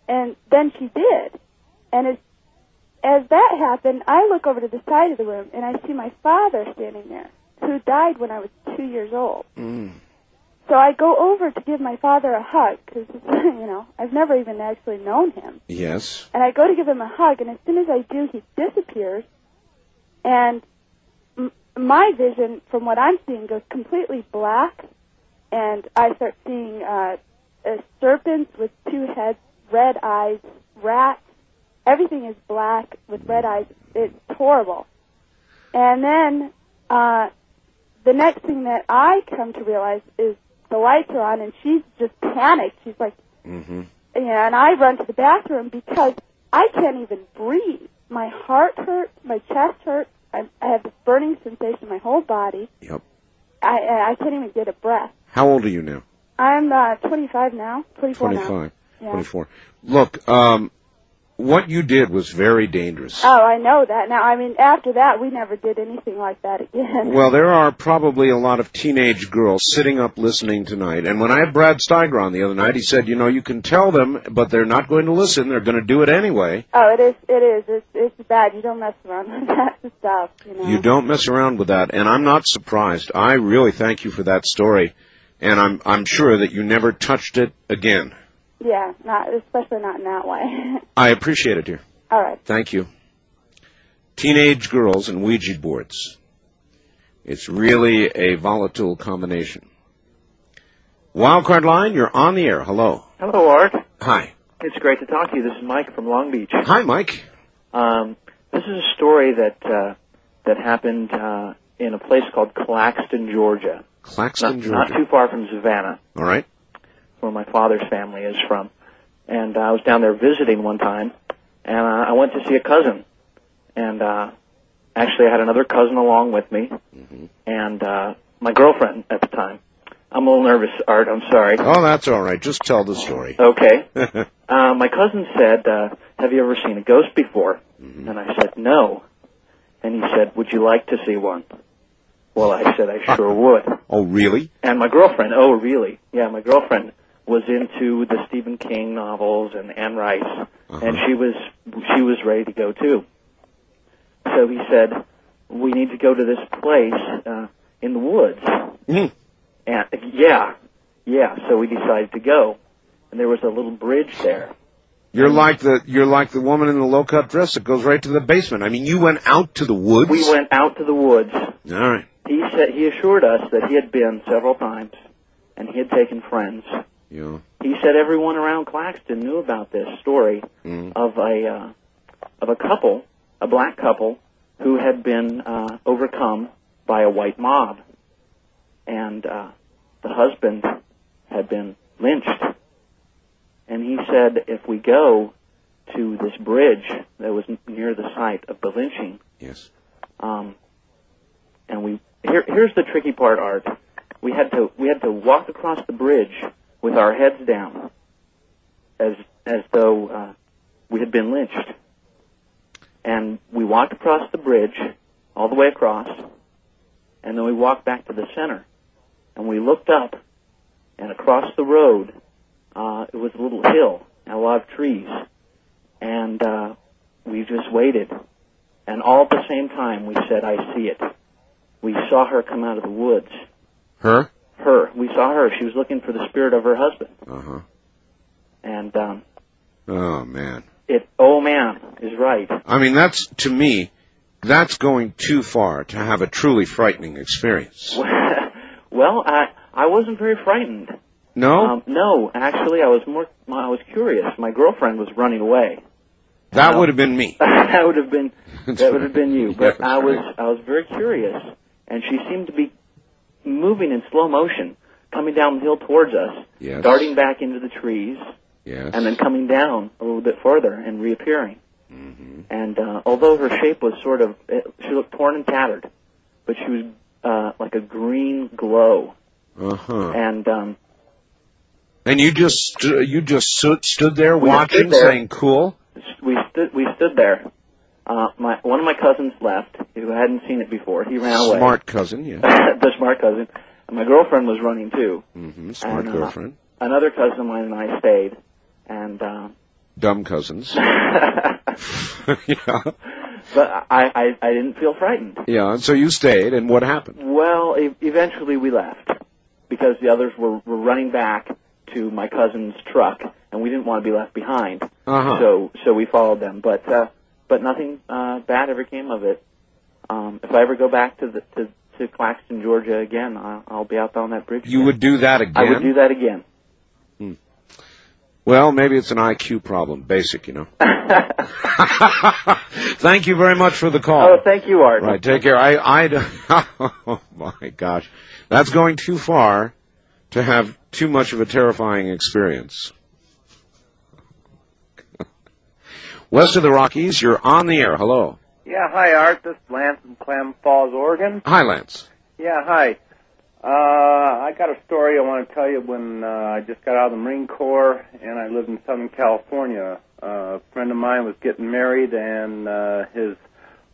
And then she did. And as that happened, I look over to the side of the room, and I see my father standing there, who died when I was 2 years old. Mm. So I go over to give my father a hug, because, I've never even actually known him. Yes. And I go to give him a hug, and as soon as I do, he disappears. And my vision, from what I'm seeing, goes completely black. And I start seeing serpents with 2 heads, red eyes, rats. Everything is black with red eyes. It's horrible. And then the next thing that I come to realize is the lights are on, and she's just panicked. She's like, mm-hmm. And I run to the bathroom because I can't even breathe. My heart hurts. My chest hurts. I have this burning sensation in my whole body. Yep. I can't even get a breath. How old are you now? I'm 25 now. 24 now. 25. Yeah. 24. Look, what you did was very dangerous. Oh, I know that. Now, after that, we never did anything like that again. Well, there are probably a lot of teenage girls sitting up listening tonight. And when I had Brad Steiger on the other night, he said, you can tell them, but they're not going to listen. They're going to do it anyway. Oh, it is. It's bad. You don't mess around with that stuff, You don't mess around with that, and I'm not surprised. I really thank you for that story, and I'm sure that you never touched it again. Yeah, especially not in that way. I appreciate it, dear. All right. Thank you. Teenage girls and Ouija boards. It's really a volatile combination. Wildcard line, you're on the air. Hello. Hello, Art. Hi. It's great to talk to you. This is Mike from Long Beach. Hi, Mike. This is a story that happened in a place called Claxton, Georgia. Claxton, Georgia. Not too far from Savannah. All right. Where my father's family is from. And I was down there visiting one time, and I went to see a cousin. And actually I had another cousin along with me, mm-hmm. and my girlfriend at the time. I'm a little nervous, Art, I'm sorry. Oh, that's all right. Just tell the story. Okay. My cousin said, have you ever seen a ghost before? Mm-hmm. And I said, no. And he said, would you like to see one? Well, I said I sure would. Oh, really? And my girlfriend, oh, really? Yeah, my girlfriend was into the Stephen King novels and Anne Rice, and she was ready to go too. So he said, we need to go to this place in the woods. Mm. And yeah. So we decided to go, and there was a little bridge there. You're like the woman in the low-cut dress that goes right to the basement. You went out to the woods. We went out to the woods. All right. He assured us that he had been several times, and he had taken friends. Yeah. He said everyone around Claxton knew about this story of a couple, a black couple, who had been overcome by a white mob, and the husband had been lynched. And he said if we go to this bridge that was near the site of the lynching, yes, and here's the tricky part, Art. We had to walk across the bridge with our heads down, as though we had been lynched. And we walked across the bridge, all the way across, and then we walked back to the center. And we looked up, and across the road, it was a little hill and a lot of trees. And we just waited. And all at the same time, we said, I see it. We saw her come out of the woods. Her? Her. We saw her. She was looking for the spirit of her husband. Uh-huh. And, oh, man. Oh, man, is right. To me, that's going too far to have a truly frightening experience. Well, I wasn't very frightened. No? No, actually, I was curious. My girlfriend was running away. That would have been me. that would have been you. But I was very curious, and she seemed to be moving in slow motion, coming down the hill towards us, yes, darting back into the trees, yes, and then coming down a little bit further and reappearing. Mm-hmm. And although her shape was she looked torn and tattered, but she was like a green glow. Uh-huh. And you just stood there watching, saying, "Cool." We stood there. One of my cousins left, who hadn't seen it before. He ran away. Smart cousin, yeah. The smart cousin. And my girlfriend was running too. Mm-hmm. Smart girlfriend. Another cousin of mine and I stayed, and dumb cousins. Yeah. But I didn't feel frightened. Yeah, and so you stayed, and what happened? Well, eventually we left because the others were running back to my cousin's truck, and we didn't want to be left behind. Uh-huh. So we followed them, but nothing bad ever came of it. If I ever go back to Claxton, Georgia again, I'll be out on that bridge. You would do that again? I would do that again. Well, maybe it's an IQ problem. Basic, you know. Thank you very much for the call. Oh, thank you, Art. Right, take care. Oh, my gosh. That's going too far to have too much of a terrifying experience. West of the Rockies, you're on the air. Hello. Yeah, hi, Art. This is Lance from Clam Falls, Oregon. Hi, Lance. Yeah, hi. I got a story I want to tell you when I just got out of the Marine Corps and I lived in Southern California. A friend of mine was getting married, and his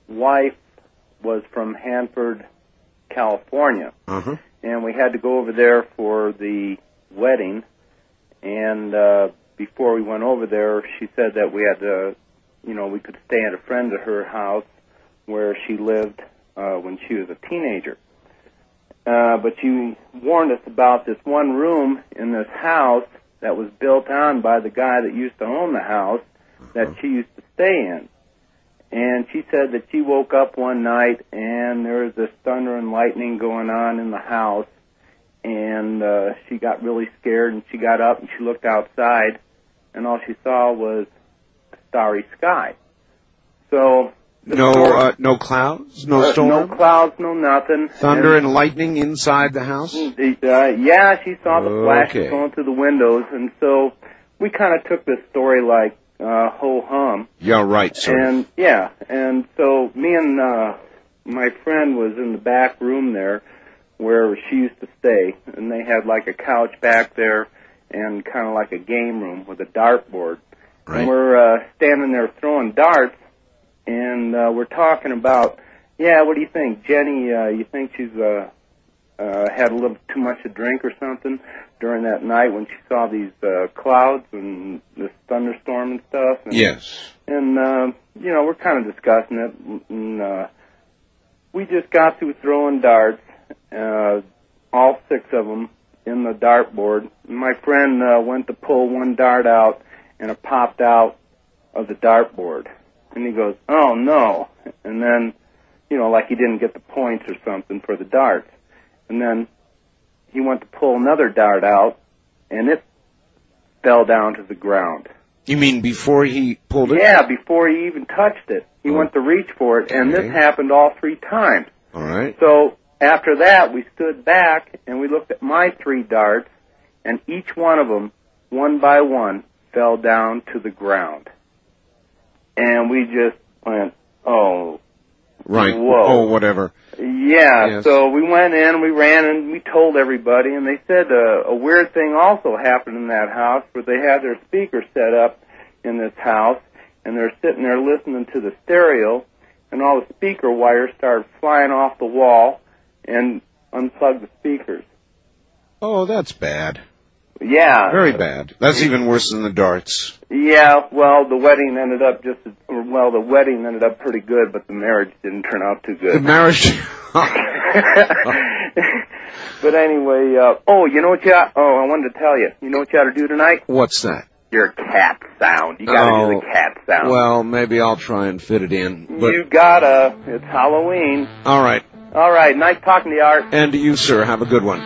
wife was from Hanford, California. Uh-huh. And we had to go over there for the wedding. And before we went over there, she said that we had to, we could stay at a friend of her house where she lived when she was a teenager. But she warned us about this one room in this house that was built on by the guy that used to own the house that she used to stay in. And she said that she woke up one night and there was this thunder and lightning going on in the house, and she got really scared, and she got up and she looked outside, and all she saw was a starry sky. So no clouds, no storm, no clouds, no nothing. Thunder and lightning inside the house. Yeah, she saw the flashes going through the windows, and so we kind of took this story like ho hum. Yeah, right, sir. And so me and my friend was in the back room there where she used to stay, and they had like a couch back there and kind of like a game room with a dartboard. Right. And we're standing there throwing darts, and we're talking about, what do you think, Jenny? You think she's had a little too much to drink or something during that night when she saw these clouds and this thunderstorm and stuff? And, yes. And we're kind of discussing it, and we just got through throwing darts, all 6 of them in the dartboard. My friend went to pull one dart out, and it popped out of the dartboard. And he goes, oh, no. And then, like he didn't get the points or something for the darts. And then he went to pull another dart out, and it fell down to the ground. You mean before he pulled it? Yeah, before he even touched it. He went to reach for it, and this happened all 3 times. All right. So after that, we stood back, and we looked at my 3 darts, and each one of them, one by one, fell down to the ground. And we just went, oh, right. Whoa. Oh, whatever. Yeah, yes. So we went in, we ran, and we told everybody, and they said a weird thing also happened in that house where they had their speakers set up in this house, and they're sitting there listening to the stereo, and all the speaker wires started flying off the wall and unplugged the speakers. Oh, that's bad. Yeah. Very bad. That's even worse than the darts. Yeah, well, the wedding ended up pretty good, but the marriage didn't turn out too good. The marriage... But anyway, I wanted to tell you. You know what you ought to do tonight? What's that? Your cat sound. You gotta do the cat sound. Well, maybe I'll try and fit it in. But... You gotta. It's Halloween. All right. All right, nice talking to you, Art. And to you, sir. Have a good one.